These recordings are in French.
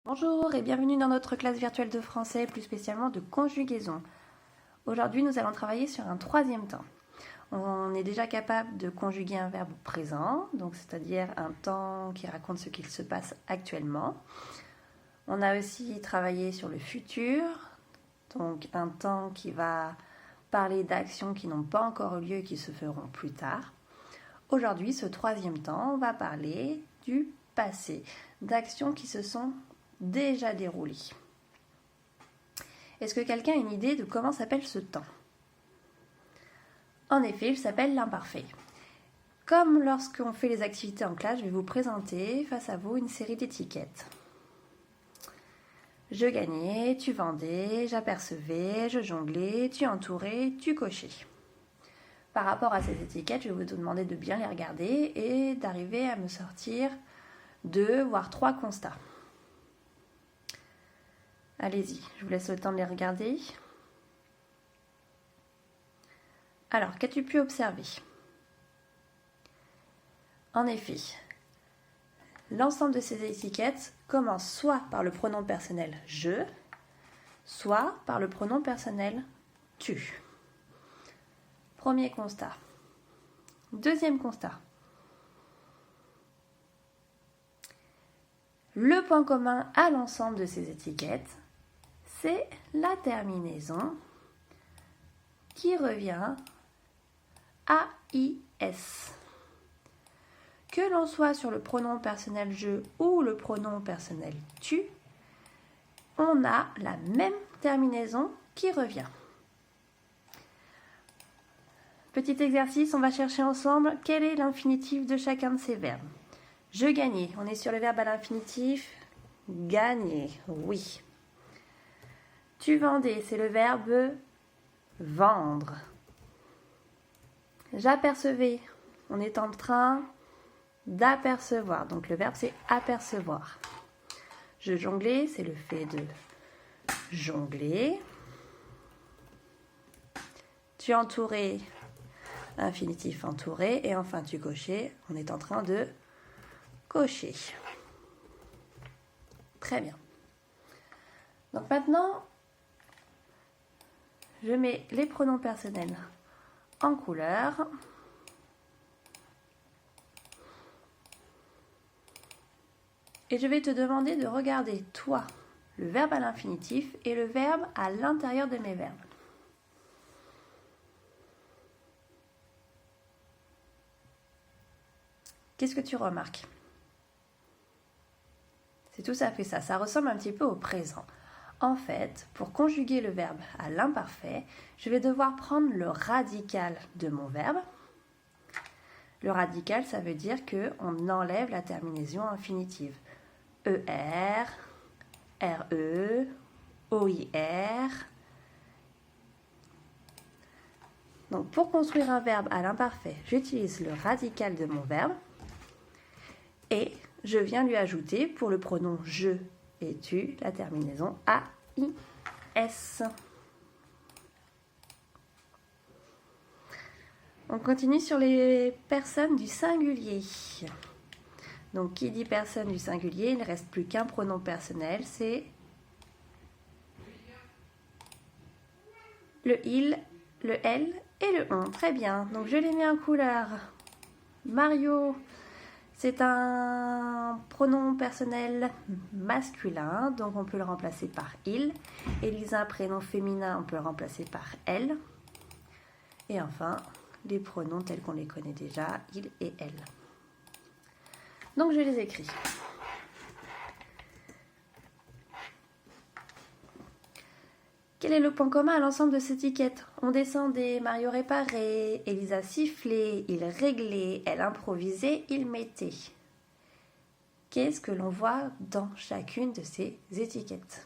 Bonjour et bienvenue dans notre classe virtuelle de français, plus spécialement de conjugaison. Aujourd'hui, nous allons travailler sur un troisième temps. On est déjà capable de conjuguer un verbe présent, donc c'est-à-dire un temps qui raconte ce qu'il se passe actuellement. On a aussi travaillé sur le futur, donc un temps qui va parler d'actions qui n'ont pas encore eu lieu et qui se feront plus tard. Aujourd'hui, ce troisième temps, on va parler du passé, d'actions qui se sont déjà déroulées. Est-ce que quelqu'un a une idée de comment s'appelle ce temps ? En effet, il s'appelle l'imparfait. Comme lorsqu'on fait les activités en classe, je vais vous présenter face à vous une série d'étiquettes. Je gagnais, tu vendais, j'apercevais, je jonglais, tu entourais, tu cochais. Par rapport à ces étiquettes, je vais vous demander de bien les regarder et d'arriver à me sortir 2 voire 3 constats. Allez-y, je vous laisse le temps de les regarder. Alors, qu'as-tu pu observer ? En effet, l'ensemble de ces étiquettes commence soit par le pronom personnel « je », soit par le pronom personnel « tu ». Premier constat. Deuxième constat. Le point commun à l'ensemble de ces étiquettes, c'est la terminaison qui revient AIS. Que l'on soit sur le pronom personnel je ou le pronom personnel tu, on a la même terminaison qui revient. Petit exercice, on va chercher ensemble quel est l'infinitif de chacun de ces verbes. Je gagnais, on est sur le verbe à l'infinitif gagner, oui. Tu vendais, c'est le verbe vendre. J'apercevais, on est en train d'apercevoir, donc le verbe c'est apercevoir. Je jonglais, c'est le fait de jongler. Tu entourais, infinitif entouré. Et enfin tu cochais, on est en train de cocher. Très bien. Donc maintenant, je mets les pronoms personnels en couleur. Et je vais te demander de regarder, toi, le verbe à l'infinitif et le verbe à l'intérieur de mes verbes. Qu'est-ce que tu remarques ? C'est tout à fait ça, ça ressemble un petit peu au présent. En fait, pour conjuguer le verbe à l'imparfait, je vais devoir prendre le radical de mon verbe. Le radical, ça veut dire qu'on enlève la terminaison infinitive. ER, RE, OIR. Donc pour construire un verbe à l'imparfait, j'utilise le radical de mon verbe et je viens lui ajouter pour le pronom je et tu la terminaison AIS. On continue sur les personnes du singulier. Donc, qui dit personne du singulier, il ne reste plus qu'un pronom personnel, c'est le il, le elle et le on. Très bien, donc je les mets en couleur. Mario, c'est un pronom personnel masculin, donc on peut le remplacer par il. Elisa, un prénom féminin, on peut le remplacer par elle. Et enfin, les pronoms tels qu'on les connaît déjà, il et elle. Donc je les écris. Quel est le point commun à l'ensemble de ces étiquettes ? On descendait, Mario réparait, Elisa sifflait, il réglait, elle improvisait, il mettait. Qu'est-ce que l'on voit dans chacune de ces étiquettes ?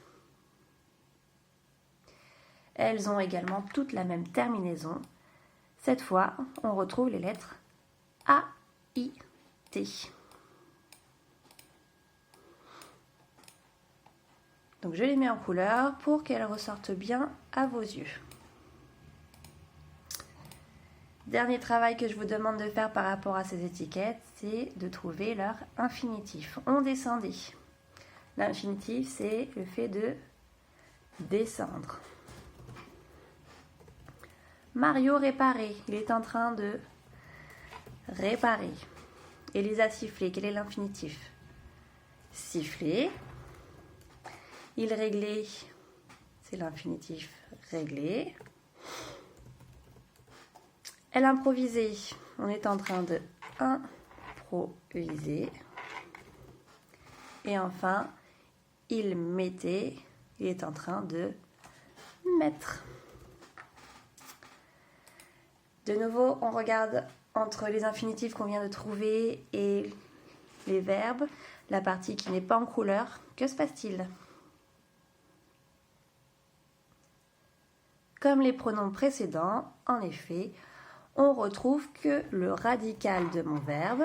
Elles ont également toutes la même terminaison. Cette fois, on retrouve les lettres A, I, T. Donc je les mets en couleur pour qu'elles ressortent bien à vos yeux. Dernier travail que je vous demande de faire par rapport à ces étiquettes, c'est de trouver leur infinitif. On descendait. L'infinitif, c'est le fait de descendre. Mario réparait. Il est en train de réparer. Elisa sifflait. Quel est l'infinitif? Siffler. Il réglait. C'est l'infinitif régler. Elle improvisait. On est en train de improviser. Et enfin, il mettait. Il est en train de mettre. De nouveau, on regarde entre les infinitifs qu'on vient de trouver et les verbes, la partie qui n'est pas en couleur. Que se passe-t-il? Comme les pronoms précédents, en effet, on retrouve que le radical de mon verbe,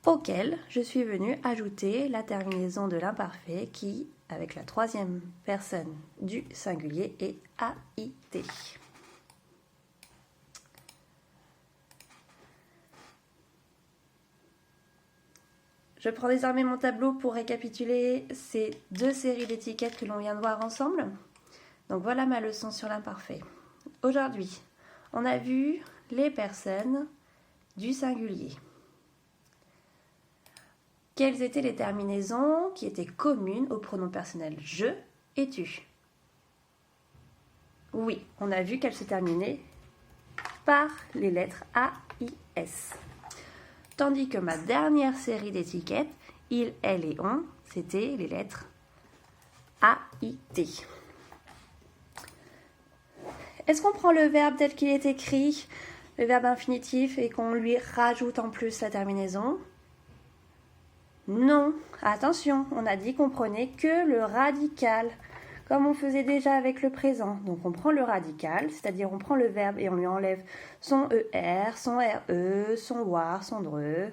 auquel je suis venue ajouter la terminaison de l'imparfait qui, avec la troisième personne du singulier, est AIT. Je prends désormais mon tableau pour récapituler ces deux séries d'étiquettes que l'on vient de voir ensemble. Donc voilà ma leçon sur l'imparfait. Aujourd'hui, on a vu les personnes du singulier. Quelles étaient les terminaisons qui étaient communes aux pronoms personnels je et tu? Oui, on a vu qu'elles se terminaient par les lettres A, I, S. Tandis que ma dernière série d'étiquettes, il, elle et on, c'était les lettres A, I, T. Est-ce qu'on prend le verbe tel qu'il est écrit, le verbe infinitif, et qu'on lui rajoute en plus la terminaison? Non, attention, on a dit qu'on prenait que le radical, comme on faisait déjà avec le présent. Donc on prend le radical, c'est-à-dire on prend le verbe et on lui enlève son ER, son RE, son WAR, son DRE,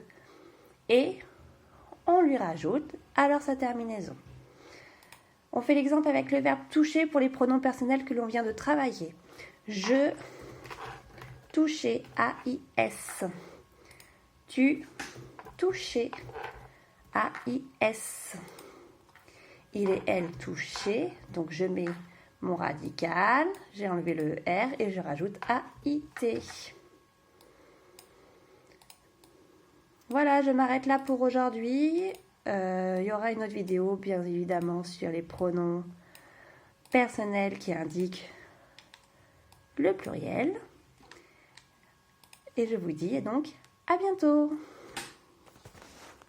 et on lui rajoute alors sa terminaison. On fait l'exemple avec le verbe toucher pour les pronoms personnels que l'on vient de travailler. Je touchais, AIS. Tu touchais, AIS. Il et elle touchaient, donc je mets mon radical, j'ai enlevé le R et je rajoute AIT. Voilà, je m'arrête là pour aujourd'hui. Il y aura une autre vidéo, bien évidemment, sur les pronoms personnels qui indiquent le pluriel. Et je vous dis donc à bientôt!